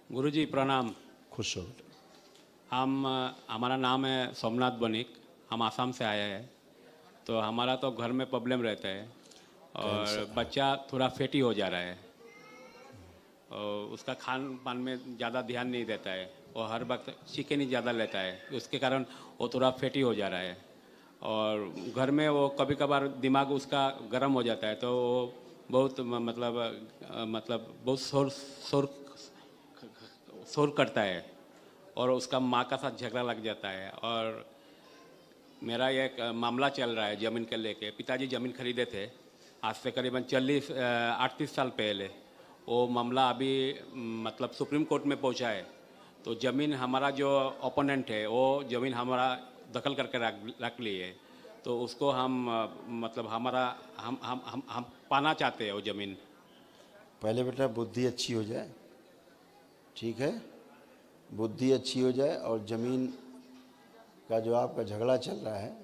गुरुजी प्रणाम। खुश हो। हम हमारा नाम है सोमनाथ बनिक। हम आसाम से आए हैं। तो हमारा तो घर में प्रॉब्लम रहता है और बच्चा थोड़ा फैटी हो जा रहा है और उसका खान पान में ज़्यादा ध्यान नहीं देता है। वो हर वक्त चिकन ही ज़्यादा लेता है, उसके कारण वो थोड़ा फैटी हो जा रहा है। और घर में वो कभी कभार दिमाग उसका गर्म हो जाता है तो वो बहुत मतलब बहुत शोर शोर शोर करता है और उसका माँ का साथ झगड़ा लग जाता है। और मेरा एक मामला चल रहा है ज़मीन के लेके। पिताजी ज़मीन खरीदे थे आज से करीबन 38 साल पहले। वो मामला अभी मतलब सुप्रीम कोर्ट में पहुंचा है। तो ज़मीन हमारा जो ओपोनेंट है वो ज़मीन हमारा दखल करके रख ली है। तो उसको हम मतलब हमारा हम पाना चाहते हैं वो ज़मीन। पहले बेटा बुद्धि अच्छी हो जाए, ठीक है। बुद्धि अच्छी हो जाए और ज़मीन का जो आपका झगड़ा चल रहा है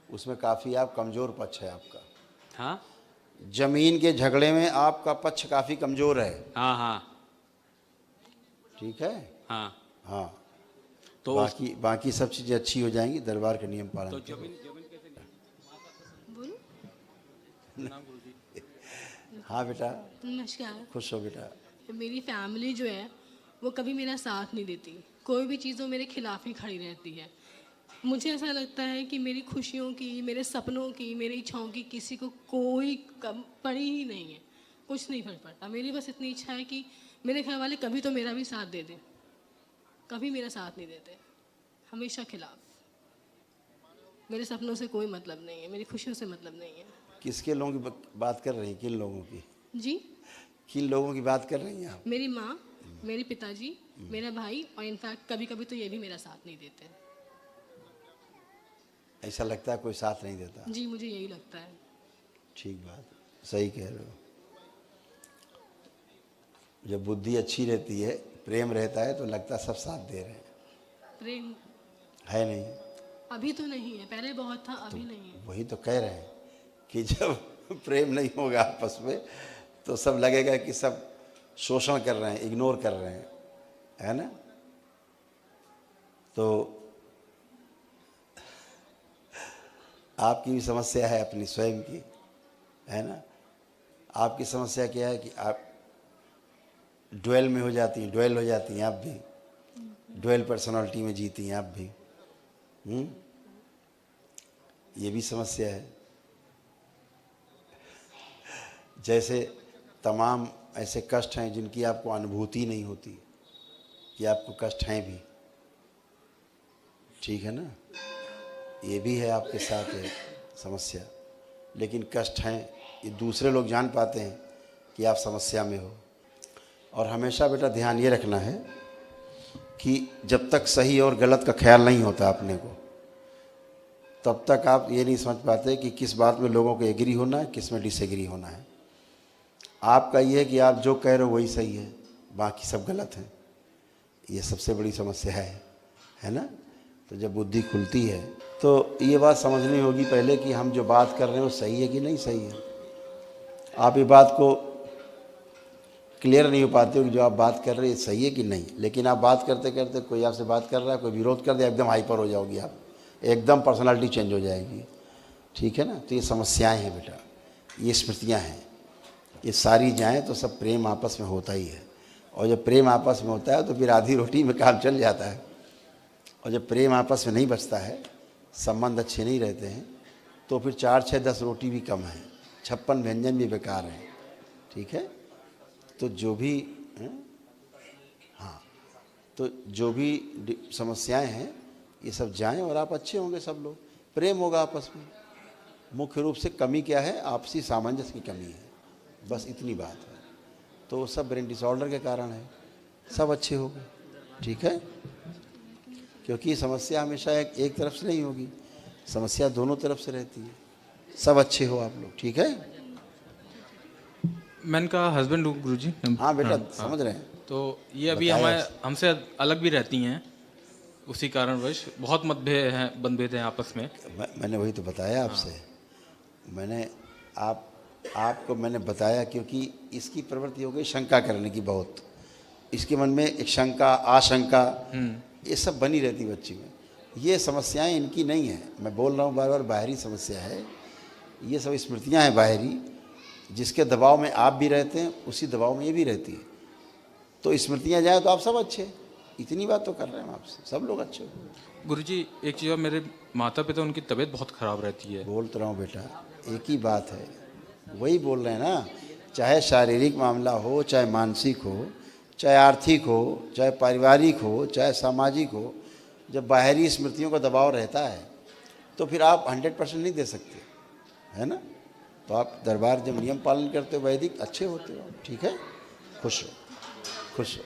उसमें काफ़ी आप कमज़ोर पक्ष है आपका। हाँ ज़मीन के झगड़े में आपका पक्ष काफ़ी कमज़ोर है, हाँ हाँ ठीक है। हाँ। हाँ, तो बाकी बाकी सब चीज़ें अच्छी हो जाएंगी, दरबार का नियम पालन तो करो। ज़मीन ज़मीन कैसे हाँ बेटा, नमस्कार। खुश हो बेटा। मेरी फैमिली जो है वो कभी मेरा साथ नहीं देती। कोई भी चीज़ वो मेरे खिलाफ ही खड़ी रहती है। मुझे ऐसा लगता है कि मेरी खुशियों की, मेरे सपनों की, मेरी इच्छाओं की किसी को कोई कम पड़ी ही नहीं है। कुछ नहीं फर्क पड़ता। मेरी बस इतनी इच्छा है कि मेरे घर वाले कभी तो मेरा भी साथ दे दें। कभी मेरा साथ नहीं देते, हमेशा खिलाफ। मेरे सपनों से कोई मतलब नहीं है, मेरी खुशियों से मतलब नहीं है। किसके लोगों की बात कर रही हैं? किन लोगों की? जी, किन लोगों की बात कर रही हैं आप? मेरी माँ, मेरे पिताजी, मेरा भाई और इनफैक्ट कभी कभी तो ये भी मेरा साथ नहीं देते। ऐसा लगता है कोई साथ नहीं देता। जी, मुझे यही लगता है। ठीक बात, सही कह रहे हो। जब बुद्धि अच्छी रहती है, प्रेम रहता है तो लगता है सब साथ दे रहे हैं। प्रेम है नहीं? अभी तो नहीं है, पहले बहुत था, अभी नहीं है। वही तो कह रहे हैं कि जब प्रेम नहीं होगा आपस में तो सब लगेगा कि सब शोषण कर रहे हैं, इग्नोर कर रहे हैं, है ना। तो आपकी भी समस्या है अपनी स्वयं की, है ना। आपकी समस्या क्या है कि आप ड्वेल में हो जाती हैं, ड्वेल हो जाती हैं आप भी, ड्वेल पर्सनालिटी में जीती हैं आप भी। ये भी समस्या है। जैसे तमाम ऐसे कष्ट हैं जिनकी आपको अनुभूति नहीं होती कि आपको कष्ट हैं भी, ठीक है ना। ये भी है आपके साथ है समस्या, लेकिन कष्ट हैं ये दूसरे लोग जान पाते हैं कि आप समस्या में हो। और हमेशा बेटा ध्यान ये रखना है कि जब तक सही और गलत का ख्याल नहीं होता अपने को, तब तक आप ये नहीं समझ पाते कि किस बात में लोगों को एग्री होना है, किस में डिसएग्री होना है। आपका ये है कि आप जो कह रहे हो वही सही है, बाकी सब गलत है। ये सबसे बड़ी समस्या है ना। तो जब बुद्धि खुलती है तो ये बात समझनी होगी पहले कि हम जो बात कर रहे हैं वो सही है कि नहीं सही है। आप ये बात को क्लियर नहीं हो पाते हो कि जो आप बात कर रहे हैं सही है कि नहीं, लेकिन आप बात करते करते कोई आपसे बात कर रहा है, कोई विरोध कर दिया, एकदम हाइपर हो जाओगी आप, एकदम पर्सनालिटी चेंज हो जाएगी, ठीक है ना। तो ये समस्याएं हैं बेटा, ये स्मृतियाँ हैं, ये सारी जाएँ तो सब प्रेम आपस में होता ही है। और जब प्रेम आपस में होता है तो फिर आधी रोटी में काम चल जाता है। और जब प्रेम आपस में नहीं बचता है, संबंध अच्छे नहीं रहते हैं, तो फिर 4, 6, 10 रोटी भी कम है, 56 व्यंजन भी बेकार हैं, ठीक है। तो जो भी हाँ, तो जो भी समस्याएं हैं ये सब जाएं और आप अच्छे होंगे, सब लोग प्रेम होगा आपस में। मुख्य रूप से कमी क्या है? आपसी सामंजस्य की कमी है, बस इतनी बात है। तो वो सब ब्रेन डिसऑर्डर के कारण है, सब अच्छे हो गए, ठीक है। क्योंकि समस्या हमेशा एक तरफ से नहीं होगी, समस्या दोनों तरफ से रहती है। सब अच्छे हो आप लोग, ठीक है। मैं इनका हस्बैंड हूँ गुरुजी। हाँ बेटा, हाँ। समझ रहे हैं। तो ये अभी बताया हमसे अलग भी रहती हैं, उसी कारणवश बहुत मतभेद हैं आपस में। मैंने वही तो बताया आपसे। मैंने आपको मैंने बताया क्योंकि इसकी प्रवृत्ति हो गई शंका करने की बहुत, इसके मन में एक शंका आशंका ये सब बनी रहती बच्ची में। ये समस्याएं इनकी नहीं है, मैं बोल रहा हूँ बार बार, बाहरी समस्या है। ये सब स्मृतियाँ हैं बाहरी, जिसके दबाव में आप भी रहते हैं उसी दबाव में ये भी रहती है। तो स्मृतियाँ जाए तो आप सब अच्छे, इतनी बात तो कर रहे हैं हम आपसे, सब लोग अच्छे हो। गुरुजी एक चीज़ और, मेरे माता पिता उनकी तबीयत बहुत ख़राब रहती है। बोल तो रहा हूँ बेटा, एक ही बात है, वही बोल रहे हैं ना, चाहे शारीरिक मामला हो, चाहे मानसिक हो, चाहे आर्थिक हो, चाहे पारिवारिक हो, चाहे सामाजिक हो, जब बाहरी स्मृतियों का दबाव रहता है तो फिर आप 100% नहीं दे सकते, है ना। तो आप दरबार जब नियम पालन करते हो वैदिक, अच्छे होते हो, ठीक है। खुश हो, खुश हो।